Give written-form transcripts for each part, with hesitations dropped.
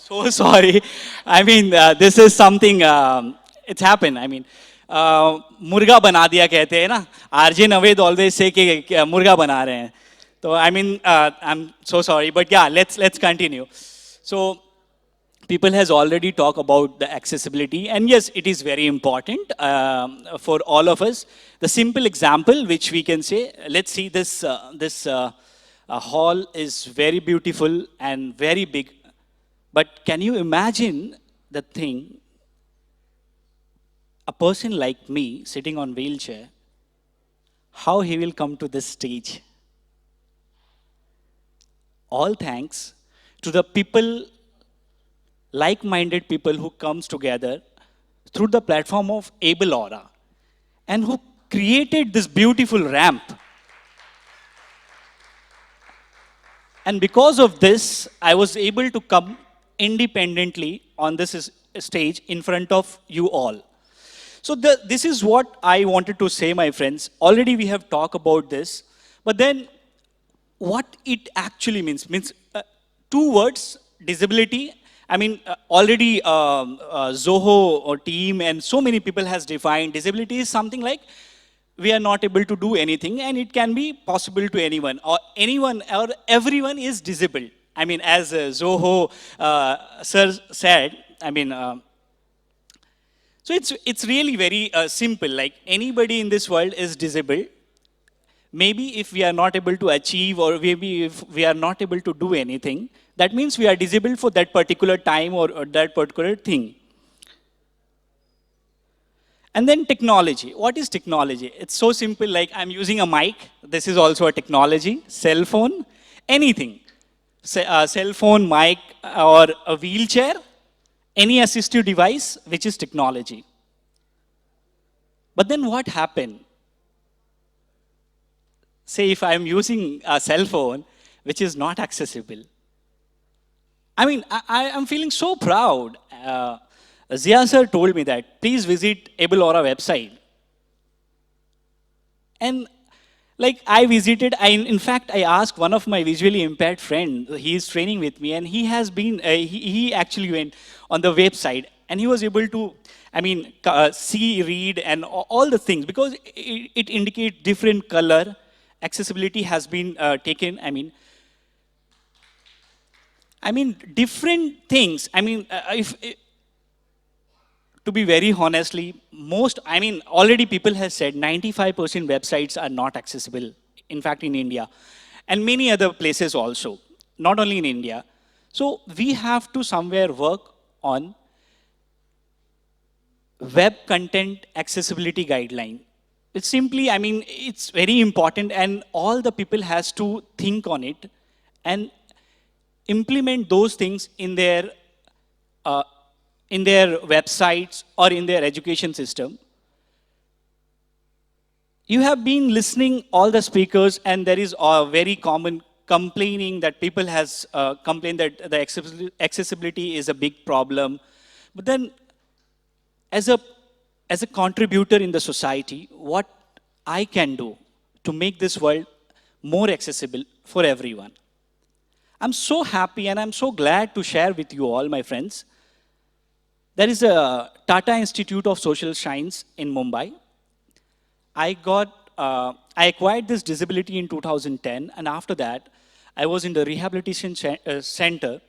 So sorry. I mean, this is something, it's happened. I mean, मुर्गा बना दिया कहते हैं ना. आरजे नवेद always say कि मुर्गा बना रहे हैं. So I mean, I'm so sorry, but yeah, let's continue. So people has already talked about the accessibility, and yes, it is very important for all of us. The simple example which we can say, let's see this hall is very beautiful and very big, but can you imagine the thing, a person like me sitting on wheelchair, how he will come to this stage? All thanks to the people, like-minded people who comes together through the platform of Able Aura and who created this beautiful ramp. And because of this, I was able to come independently on this stage in front of you all. So this is what I wanted to say, my friends. Already we have talked about this, but then what it actually means two words: disability. I mean, already Zoho or team and so many people has defined disability is something like we are not able to do anything, and it can be possible to anyone or everyone is disabled. I mean, as Zoho sir said, I mean, so it's really very simple. Like anybody in this world is disabled. Maybe if we are not able to achieve, or maybe if we are not able to do anything, that means we are disabled for that particular time or that particular thing. And then technology. What is technology? It's so simple, like I'm using a mic. This is also a technology. Cell phone, anything. Cell phone, mic, or a wheelchair, any assistive device, which is technology. But then what happened? Say if I'm using a cell phone, which is not accessible. I mean, I'm feeling so proud. Zia sir told me that, please visit Able Aura website. And like I visited, in fact, I asked one of my visually impaired friend, he is training with me, and he has been, he actually went on the website, and he was able to, I mean, see, read, and all the things, because it indicates different color. Accessibility has been taken, I mean, different things. I mean, to be very honestly, already people have said 95% websites are not accessible, in fact, in India, and many other places also, not only in India. So we have to somewhere work on web content accessibility guideline. It's simply, I mean, it's very important, and all the people has to think on it and implement those things in their websites or in their education system. You have been listening all the speakers, and there is a very common complaining that people has complained that the accessibility is a big problem. But then, as a contributor in the society, what I can do to make this world more accessible for everyone. I'm so happy and I'm so glad to share with you all, my friends. There is a Tata Institute of Social Science in Mumbai. I acquired this disability in 2010, and after that, I was in the rehabilitation center.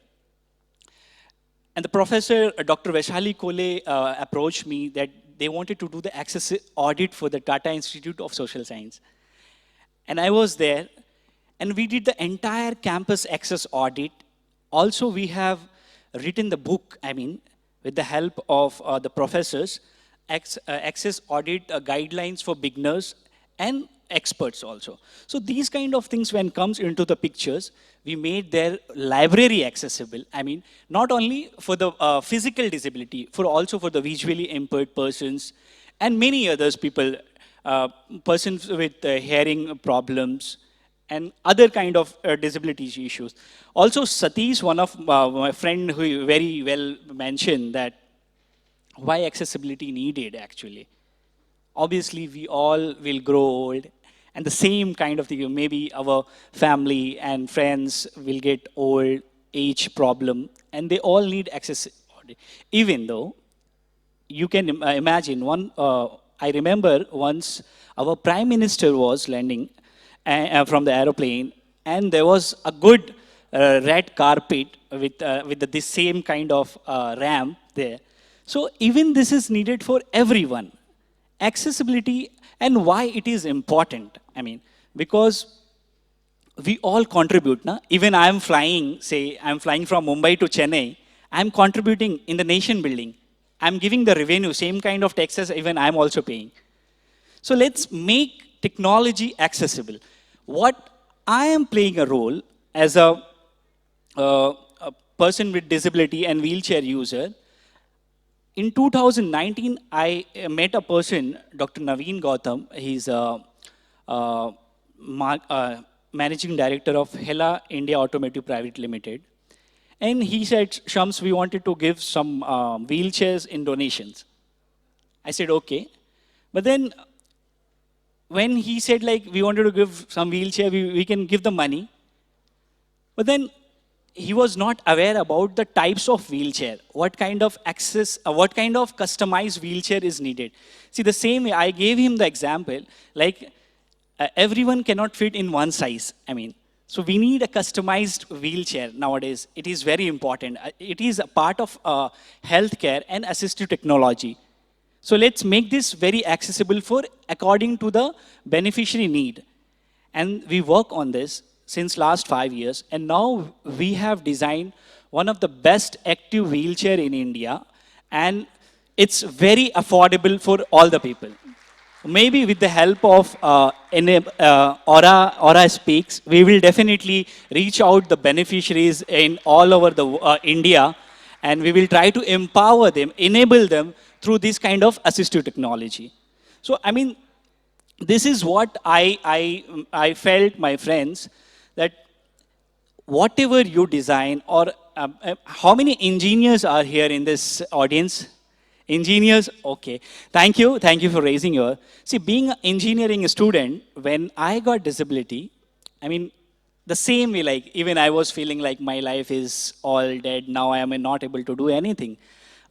And the professor, Dr. Vaishali Kole, approached me that they wanted to do the access audit for the Tata Institute of Social Science. And I was there, and we did the entire campus access audit. Also, we have written the book, with the help of the professors, access audit guidelines for beginners and experts also. So these kind of things, when comes into the pictures, we made their library accessible. Not only for the physical disability, also for the visually impaired persons and many others people, persons with hearing problems and other kind of disability issues. Also, Satish, one of my friend who very well mentioned that why accessibility needed actually. Obviously, we all will grow old, and the same kind of thing, maybe our family and friends will get old, age problem, and they all need accessibility. Even though you can imagine one, I remember once our prime minister was landing from the aeroplane, and there was a good red carpet with this same kind of ramp there. So even this is needed for everyone. Accessibility, and why it is important. I mean, because we all contribute. Na? Even I am flying, say, I'm flying from Mumbai to Chennai, I'm contributing in the nation building. I'm giving the revenue, same kind of taxes, even I'm also paying. So let's make technology accessible. What I am playing a role as a person with disability and wheelchair user. In 2019, I met a person, Dr. Naveen Gautam. He's a managing director of Hela India Automotive Private Limited. And he said, Shams, we wanted to give some wheelchairs in donations. I said, okay. But then when he said, like, we wanted to give some wheelchair, we can give the money. But then he was not aware about the types of wheelchair, what kind of access, what kind of customized wheelchair is needed. See, the same way, I gave him the example, like, everyone cannot fit in one size. I mean, so we need a customized wheelchair nowadays. It is very important. It is a part of healthcare and assistive technology. So let's make this very accessible for according to the beneficiary need. And we work on this since last 5 years. And now we have designed one of the best active wheelchair in India. And it's very affordable for all the people. Maybe with the help of Aura Speaks, we will definitely reach out the beneficiaries in all over the India, and we will try to empower them, enable them through this kind of assistive technology. So, I mean, this is what I felt, my friends, that whatever you design, or how many engineers are here in this audience? Engineers, okay. Thank you for raising your. See, being an engineering student, when I got disability, I mean, the same way, like, even I was feeling like my life is all dead, now I am not able to do anything.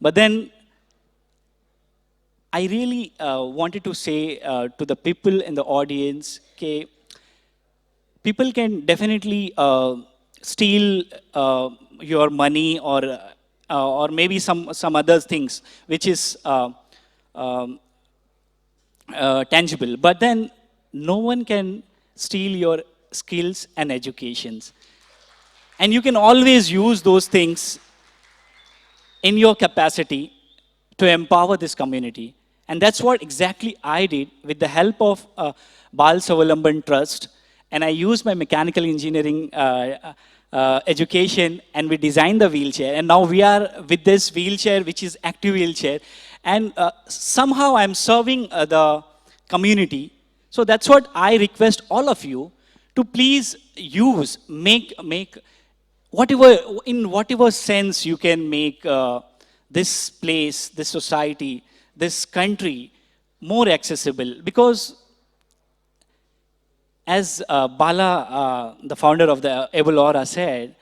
But then, I really wanted to say to the people in the audience, okay, people can definitely steal your money, or maybe some other things which is tangible. But then no one can steal your skills and educations. And you can always use those things in your capacity to empower this community. And that's what exactly I did with the help of Bal Savalamban Trust. And I used my mechanical engineering education, and we designed the wheelchair. And now we are with this wheelchair, which is active wheelchair. And somehow I'm serving the community. So that's what I request all of you to please use, make whatever, in whatever sense you can make this place, this society, this country more accessible. Because as Bala, the founder of the Able Aura, said,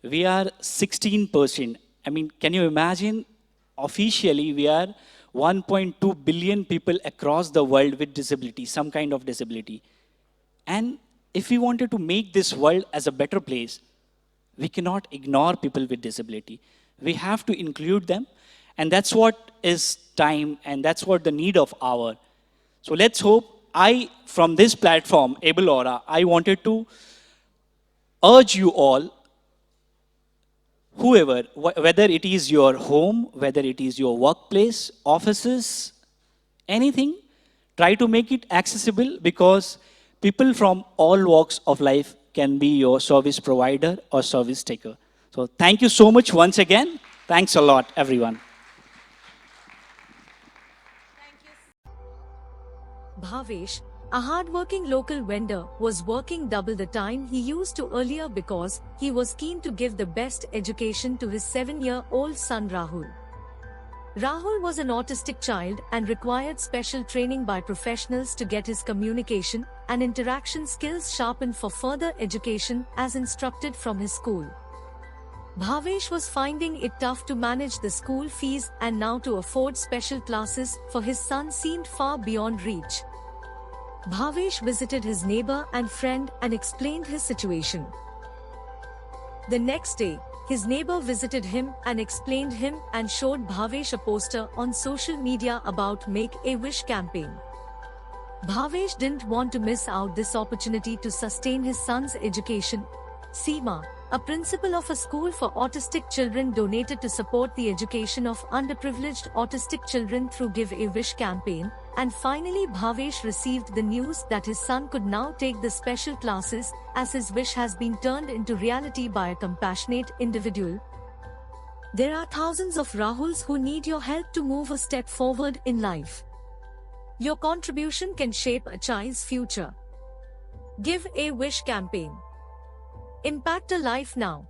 we are 16%. I mean, can you imagine? Officially, we are 1.2 billion people across the world with disability, some kind of disability. And if we wanted to make this world as a better place, we cannot ignore people with disability. We have to include them. And that's what is time, and that's what the need of hour. So let's hope. From this platform, Able Aura, I wanted to urge you all, whoever, whether it is your home, whether it is your workplace, offices, anything, try to make it accessible, because people from all walks of life can be your service provider or service taker. So thank you so much once again. Thanks a lot, everyone. Bhavesh, a hard-working local vendor, was working double the time he used to earlier because he was keen to give the best education to his 7-year-old son Rahul. Rahul was an autistic child and required special training by professionals to get his communication and interaction skills sharpened for further education as instructed from his school. Bhavesh was finding it tough to manage the school fees, and now to afford special classes for his son seemed far beyond reach. Bhavesh visited his neighbor and friend and explained his situation. The next day, his neighbor visited him and explained him and showed Bhavesh a poster on social media about Make a Wish campaign. Bhavesh didn't want to miss out this opportunity to sustain his son's education. Seema, a principal of a school for autistic children, donated to support the education of underprivileged autistic children through Give a Wish campaign, and finally Bhavesh received the news that his son could now take the special classes, as his wish has been turned into reality by a compassionate individual. There are thousands of Rahuls who need your help to move a step forward in life. Your contribution can shape a child's future. Give a Wish campaign. Impact a life now.